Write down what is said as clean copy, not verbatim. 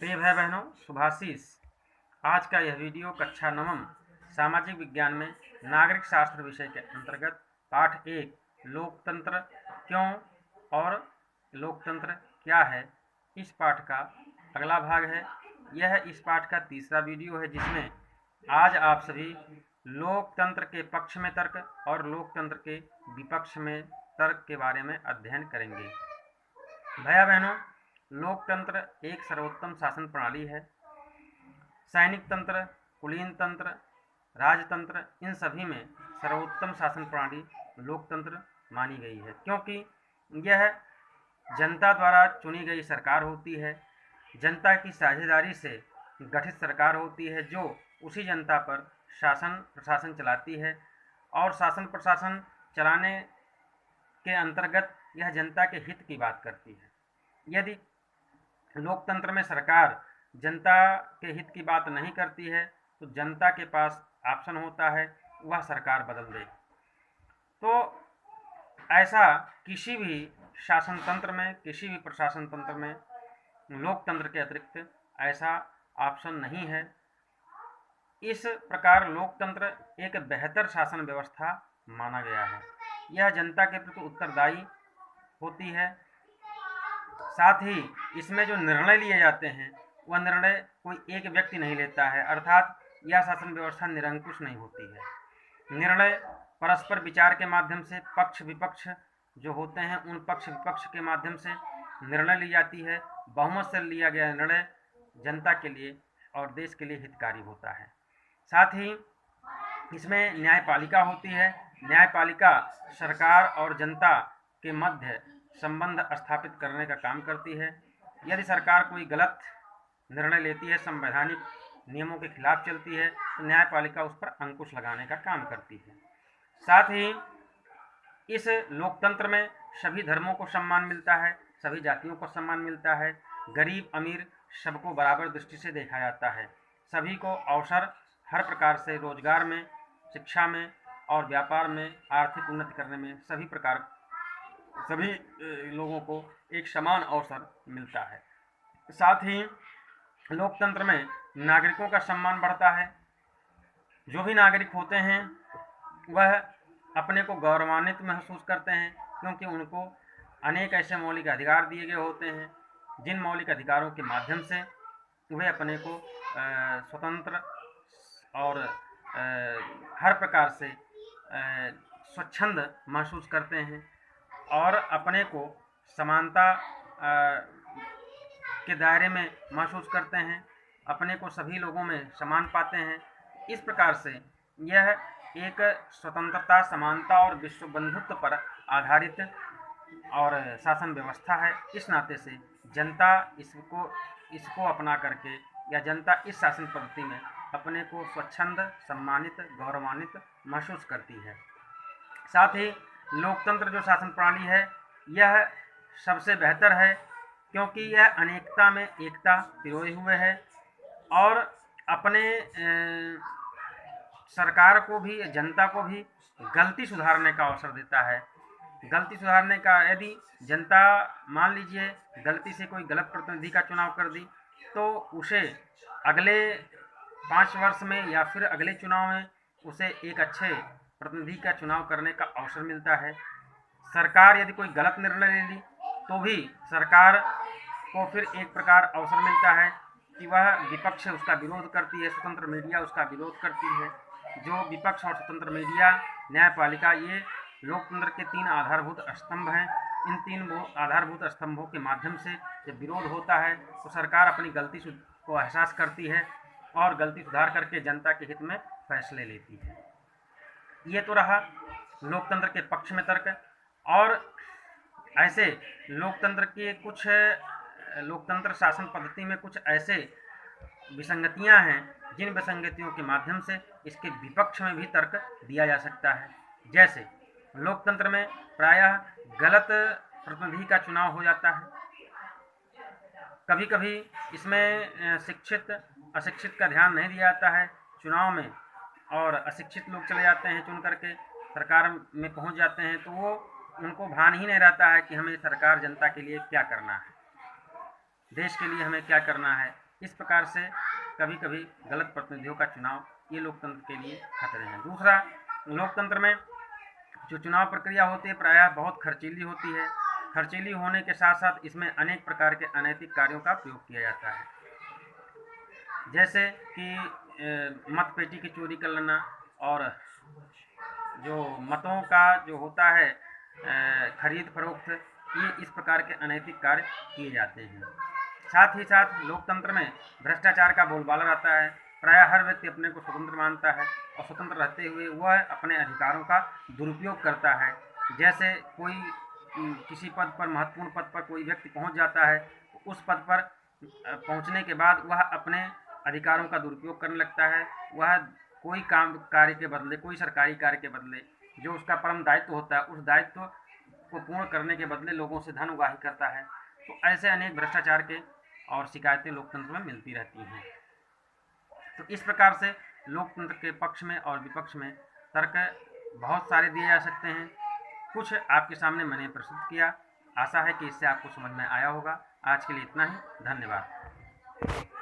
प्रिय भाई बहनों, शुभाशीष। आज का यह वीडियो कक्षा नवम सामाजिक विज्ञान में नागरिक शास्त्र विषय के अंतर्गत पाठ 1 लोकतंत्र क्यों और लोकतंत्र क्या है, इस पाठ का अगला भाग है। यह इस पाठ का तीसरा वीडियो है, जिसमें आज आप सभी लोकतंत्र के पक्ष में तर्क और लोकतंत्र के विपक्ष में तर्क के बारे में अध्ययन करेंगे। भैया बहनों, लोकतंत्र एक सर्वोत्तम शासन प्रणाली है। सैनिक तंत्र, कुलीन तंत्र, राजतंत्र, इन सभी में सर्वोत्तम शासन प्रणाली लोकतंत्र मानी गई है, क्योंकि यह जनता द्वारा चुनी गई सरकार होती है। जनता की साझेदारी से गठित सरकार होती है, जो उसी जनता पर शासन प्रशासन चलाती है, और शासन प्रशासन चलाने के अंतर्गत यह जनता के हित की बात करती है। यदि लोकतंत्र में सरकार जनता के हित की बात नहीं करती है, तो जनता के पास ऑप्शन होता है वह सरकार बदल दे। तो ऐसा किसी भी शासन तंत्र में, किसी भी प्रशासन तंत्र में लोकतंत्र के अतिरिक्त ऐसा ऑप्शन नहीं है। इस प्रकार लोकतंत्र एक बेहतर शासन व्यवस्था माना गया है। यह जनता के प्रति उत्तरदायी होती है। साथ ही इसमें जो निर्णय लिए जाते हैं वह निर्णय कोई एक व्यक्ति नहीं लेता है, अर्थात यह शासन व्यवस्था निरंकुश नहीं होती है। निर्णय परस्पर विचार के माध्यम से पक्ष विपक्ष जो होते हैं, उन पक्ष विपक्ष के माध्यम से निर्णय ली जाती है। बहुमत से लिया गया निर्णय जनता के लिए और देश के लिए हितकारी होता है। साथ ही इसमें न्यायपालिका होती है। न्यायपालिका सरकार और जनता के मध्य संबंध स्थापित करने का काम करती है। यदि सरकार कोई गलत निर्णय लेती है, संवैधानिक नियमों के खिलाफ चलती है, तो न्यायपालिका उस पर अंकुश लगाने का काम करती है। साथ ही इस लोकतंत्र में सभी धर्मों को सम्मान मिलता है, सभी जातियों को सम्मान मिलता है। गरीब अमीर सबको बराबर दृष्टि से देखा जाता है। सभी को अवसर हर प्रकार से, रोजगार में, शिक्षा में और व्यापार में, आर्थिक उन्नति करने में सभी लोगों को एक समान अवसर मिलता है। साथ ही लोकतंत्र में नागरिकों का सम्मान बढ़ता है। जो भी नागरिक होते हैं वह अपने को गौरवान्वित महसूस करते हैं, क्योंकि उनको अनेक ऐसे मौलिक अधिकार दिए गए होते हैं जिन मौलिक अधिकारों के माध्यम से वे अपने को स्वतंत्र और हर प्रकार से स्वच्छंद महसूस करते हैं और अपने को समानता के दायरे में महसूस करते हैं, अपने को सभी लोगों में समान पाते हैं। इस प्रकार से यह एक स्वतंत्रता, समानता और विश्व बंधुत्व पर आधारित और शासन व्यवस्था है। इस नाते से जनता इसको अपना करके, या जनता इस शासन पद्धति में अपने को स्वच्छंद, सम्मानित, गौरवान्वित महसूस करती है। साथ ही लोकतंत्र जो शासन प्रणाली है, यह सबसे बेहतर है, क्योंकि यह अनेकता में एकता पिरोए हुए है और अपने सरकार को भी, जनता को भी गलती सुधारने का अवसर देता है। गलती सुधारने का, यदि जनता मान लीजिए गलती से कोई गलत प्रतिनिधि का चुनाव कर दी, तो उसे अगले 5 वर्ष में या फिर अगले चुनाव में उसे एक अच्छे प्रतिनिधि का चुनाव करने का अवसर मिलता है। सरकार यदि कोई गलत निर्णय ले ली, तो भी सरकार को फिर एक प्रकार अवसर मिलता है कि वह विपक्ष उसका विरोध करती है, स्वतंत्र मीडिया उसका विरोध करती है। जो विपक्ष और स्वतंत्र मीडिया, न्यायपालिका, ये लोकतंत्र के 3 आधारभूत स्तंभ हैं। इन 3 आधारभूत स्तंभों के माध्यम से जब विरोध होता है, तो सरकार अपनी गलती को एहसास करती है और गलती सुधार करके जनता के हित में फैसले लेती है। ये तो रहा लोकतंत्र के पक्ष में तर्क। और ऐसे लोकतंत्र शासन पद्धति में कुछ ऐसे विसंगतियां हैं जिन विसंगतियों के माध्यम से इसके विपक्ष में भी तर्क दिया जा सकता है। जैसे लोकतंत्र में प्रायः गलत प्रतिनिधि का चुनाव हो जाता है। कभी कभी इसमें शिक्षित अशिक्षित का ध्यान नहीं दिया जाता है चुनाव में, और अशिक्षित लोग चले जाते हैं, चुन करके सरकार में पहुंच जाते हैं, तो वो उनको भान ही नहीं रहता है कि हमें सरकार जनता के लिए क्या करना है, देश के लिए हमें क्या करना है। इस प्रकार से कभी कभी गलत प्रतिनिधियों का चुनाव, ये लोकतंत्र के लिए खतरे हैं। दूसरा, लोकतंत्र में जो चुनाव प्रक्रिया होती है प्रायः बहुत खर्चीली होती है। खर्चीली होने के साथ साथ इसमें अनेक प्रकार के अनैतिक कार्यों का प्रयोग किया जाता है, जैसे कि मत पेटी की चोरी कर लेना, और जो मतों का जो होता है खरीद फरोख्त, ये इस प्रकार के अनैतिक कार्य किए जाते हैं। साथ ही साथ लोकतंत्र में भ्रष्टाचार का बोलबाला रहता है। प्रायः हर व्यक्ति अपने को स्वतंत्र मानता है और स्वतंत्र रहते हुए वह अपने अधिकारों का दुरुपयोग करता है। जैसे कोई किसी पद पर, महत्वपूर्ण पद पर कोई व्यक्ति पहुंच जाता है, तो उस पद पर पहुंचने के बाद वह अपने अधिकारों का दुरुपयोग करने लगता है। वह कोई कार्य के बदले, कोई सरकारी कार्य के बदले जो उसका परम दायित्व होता है, उस दायित्व को पूर्ण करने के बदले लोगों से धन उगाही करता है। तो ऐसे अनेक भ्रष्टाचार के और शिकायतें लोकतंत्र में मिलती रहती हैं। तो इस प्रकार से लोकतंत्र के पक्ष में और विपक्ष में तर्क बहुत सारे दिए जा सकते हैं। कुछ आपके सामने मैंने प्रस्तुत किया। आशा है कि इससे आपको समझ में आया होगा। आज के लिए इतना ही। धन्यवाद।